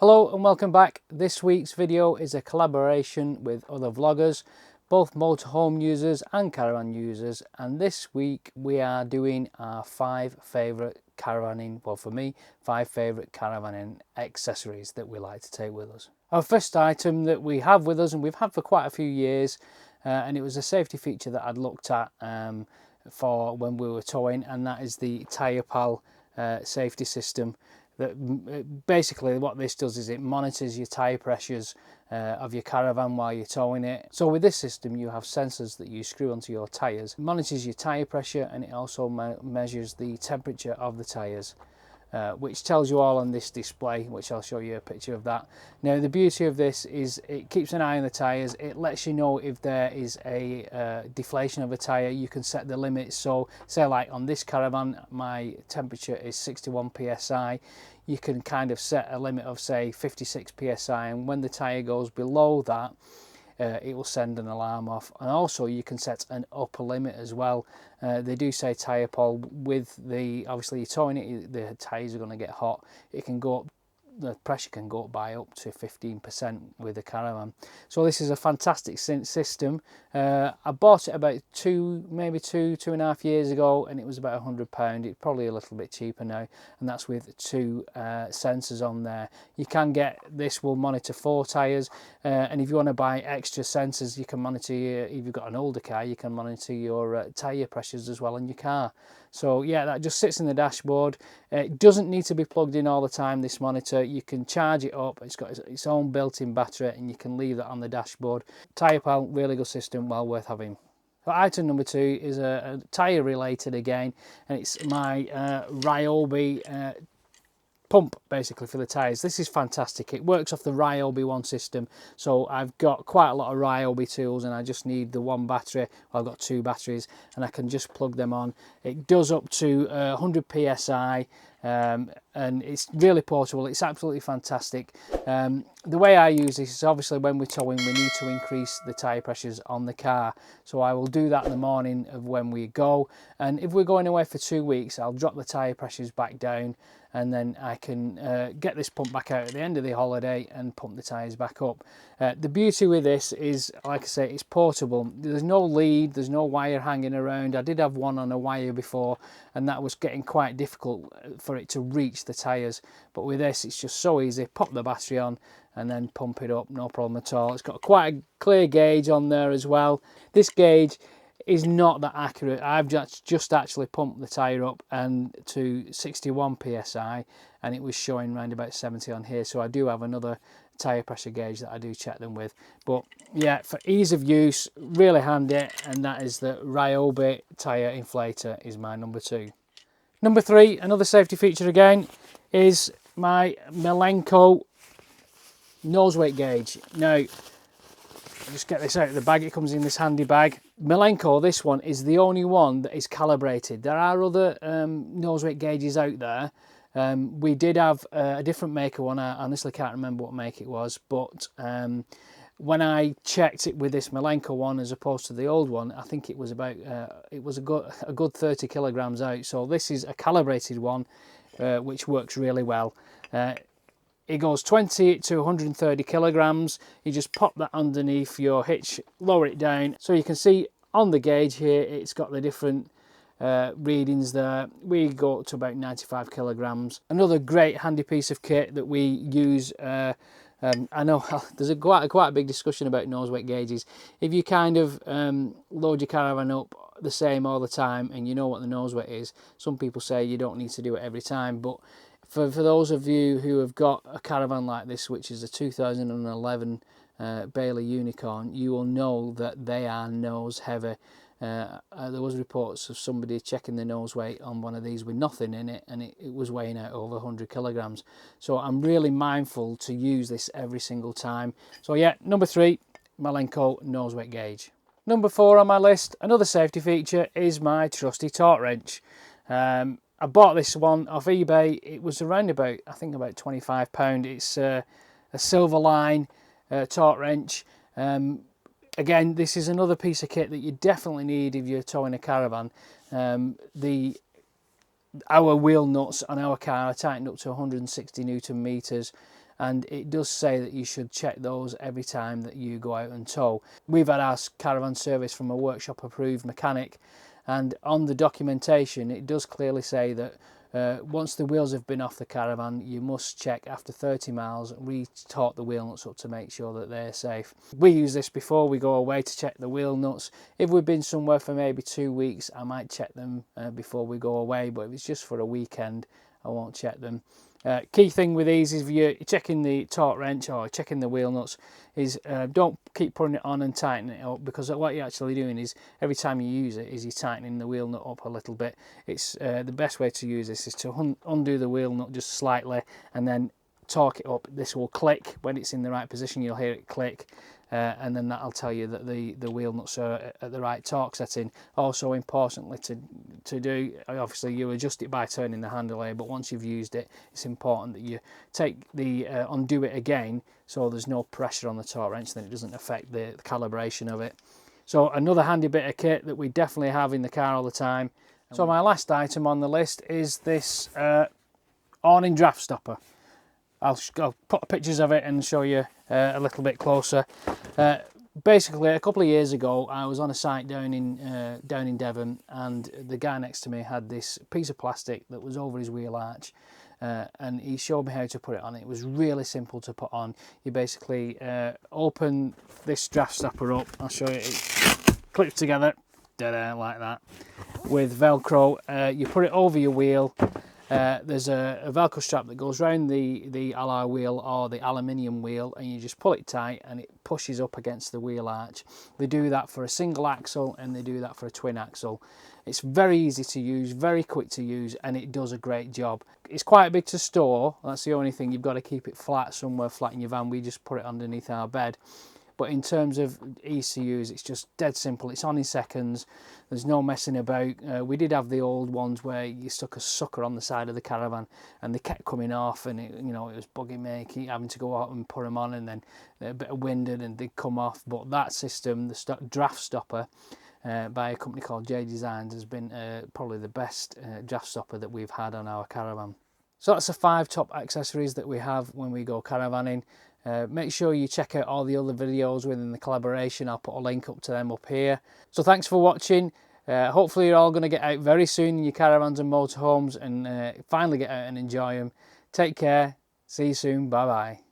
Hello and welcome back. This week's video is a collaboration with other vloggers, both motorhome users and caravan users, and this week we are doing our 5 favourite caravanning, well for me, 5 favourite caravanning accessories that we like to take with us. Our first item that we have with us, and we've had for quite a few years, and it was a safety feature that I'd looked at for when we were towing, and that is the Tyre Pal safety system. That basically what this does is it monitors your tyre pressures of your caravan while you're towing it. So with this system you have sensors that you screw onto your tyres. It monitors your tyre pressure and it also measures the temperature of the tyres. Which tells you all on this display, which I'll show you a picture of that. Now the beauty of this is it keeps an eye on the tyres. It lets you know if there is a deflation of a tyre. You can set the limits. So say like on this caravan my temperature is 61 psi. You can kind of set a limit of say 56 psi, and when the tyre goes below that it will send an alarm off. And also you can set an upper limit as well. They do say Tyre Pal, with the obviously you're towing it, the tyres are going to get hot. It can go up, the pressure can go up by up to 15% with the caravan. So this is a fantastic system. I bought it about maybe two and a half years ago, and it was about £100. It's probably a little bit cheaper now, and that's with 2 sensors on there. You can get, this will monitor 4 tyres, and if you want to buy extra sensors, you can monitor if you've got an older car, you can monitor your tyre pressures as well in your car. So yeah, that just sits in the dashboard. It doesn't need to be plugged in all the time, this monitor. You can charge it up. It's got its own built-in battery and you can leave that on the dashboard. Tyre Pal, really good system, well worth having. So item number 2 is a tyre related again, and it's my Ryobi pump basically for the tyres. This is fantastic. It works off the Ryobi 1 system, so I've got quite a lot of Ryobi tools and I just need the 1 battery. Well, I've got 2 batteries and I can just plug them on. It does up to 100 psi, and it's really portable. It's absolutely fantastic. The way I use this is obviously when we're towing we need to increase the tyre pressures on the car, so I will do that in the morning of when we go, and if we're going away for 2 weeks I'll drop the tyre pressures back down, and then I can get this pump back out at the end of the holiday and pump the tyres back up. The beauty with this is, like I say, it's portable. There's no lead, there's no wire hanging around. I did have one on a wire before and that was getting quite difficult for it to reach the tyres, but with this it's just so easy. Pop the battery on and then pump it up, no problem at all. It's got quite a clear gauge on there as well. This gauge is not that accurate. I've just actually pumped the tyre up and to 61 psi and it was showing around about 70 on here, so I do have another tyre pressure gauge that I do check them with. But yeah, for ease of use, really handy, and that is the Ryobi tyre inflator is my number 2. Number 3, another safety feature again, is my Malenko nose weight gauge. Now just get this out of the bag. It comes in this handy bag. Malenko, this one is the only one that is calibrated. There are other nose weight gauges out there. We did have a different maker one. I honestly can't remember what make it was, but when I checked it with this Malenko one as opposed to the old one, I think it was about it was a good 30 kilograms out. So this is a calibrated one, which works really well. It goes 20 to 130 kilograms. You just pop that underneath your hitch, lower it down. So you can see on the gauge here, it's got the different readings there. We go up to about 95 kilograms. Another great handy piece of kit that we use. I know there's quite a big discussion about nose weight gauges. If you kind of load your caravan up the same all the time and you know what the nose weight is, some people say you don't need to do it every time, but for those of you who have got a caravan like this, which is a 2011 Bailey Unicorn, you will know that they are nose heavy. There was reports of somebody checking the nose weight on one of these with nothing in it, and it was weighing out over 100 kilograms. So I'm really mindful to use this every single time. So yeah, number 3, Malenko nose weight gauge. Number 4 on my list, another safety feature, is my trusty torque wrench. I bought this one off eBay. It was around about, I think about £25. It's a silver line torque wrench. Again, this is another piece of kit that you definitely need if you're towing a caravan. Our wheel nuts on our car are tightened up to 160 Newton meters, and it does say that you should check those every time that you go out and tow. We've had our caravan service from a workshop approved mechanic, and on the documentation it does clearly say that once the wheels have been off the caravan, you must check after 30 miles, retort the wheel nuts up to make sure that they're safe. We use this before we go away to check the wheel nuts. If we've been somewhere for maybe 2 weeks, I might check them before we go away, but if it's just for a weekend, I won't check them. Key thing with these is if you're checking the torque wrench or checking the wheel nuts is don't keep putting it on and tightening it up, because what you're actually doing is every time you use it is you're tightening the wheel nut up a little bit. It's the best way to use this is to undo the wheel nut just slightly and then torque it up. This will click when it's in the right position, you'll hear it click. And then that'll tell you that the wheel nuts are at the right torque setting. Also importantly to do, obviously you adjust it by turning the handle here, but once you've used it, it's important that you take the undo it again so there's no pressure on the torque wrench, then it doesn't affect the calibration of it. So another handy bit of kit that we definitely have in the car all the time. So my last item on the list is this awning draft stopper. I'll put pictures of it and show you a little bit closer. Basically, a couple of years ago, I was on a site down in Devon, and the guy next to me had this piece of plastic that was over his wheel arch, and he showed me how to put it on. It was really simple to put on. You basically open this draft stopper up. I'll show you. It clips together, like that, with Velcro. You put it over your wheel. There's a Velcro strap that goes around the alloy wheel or the aluminium wheel, and you just pull it tight and it pushes up against the wheel arch. They do that for a single axle and they do that for a twin axle. It's very easy to use, very quick to use, and it does a great job. It's quite big to store. That's the only thing. You've got to keep it flat somewhere flat in your van. We just put it underneath our bed. But in terms of easy to use, it's just dead simple. It's on in seconds. There's no messing about. We did have the old ones where you stuck a sucker on the side of the caravan and they kept coming off, and it was bugging me, keep having to go out and put them on, and then a bit of wind and they'd come off. But that system, the draft stopper by a company called J Designs, has been probably the best draft stopper that we've had on our caravan. So that's the 5 top accessories that we have when we go caravanning. Make sure you check out all the other videos within the collaboration. I'll put a link up to them up here. So thanks for watching. Hopefully you're all going to get out very soon in your caravans and motorhomes and finally get out and enjoy them. Take care. See you soon. Bye bye.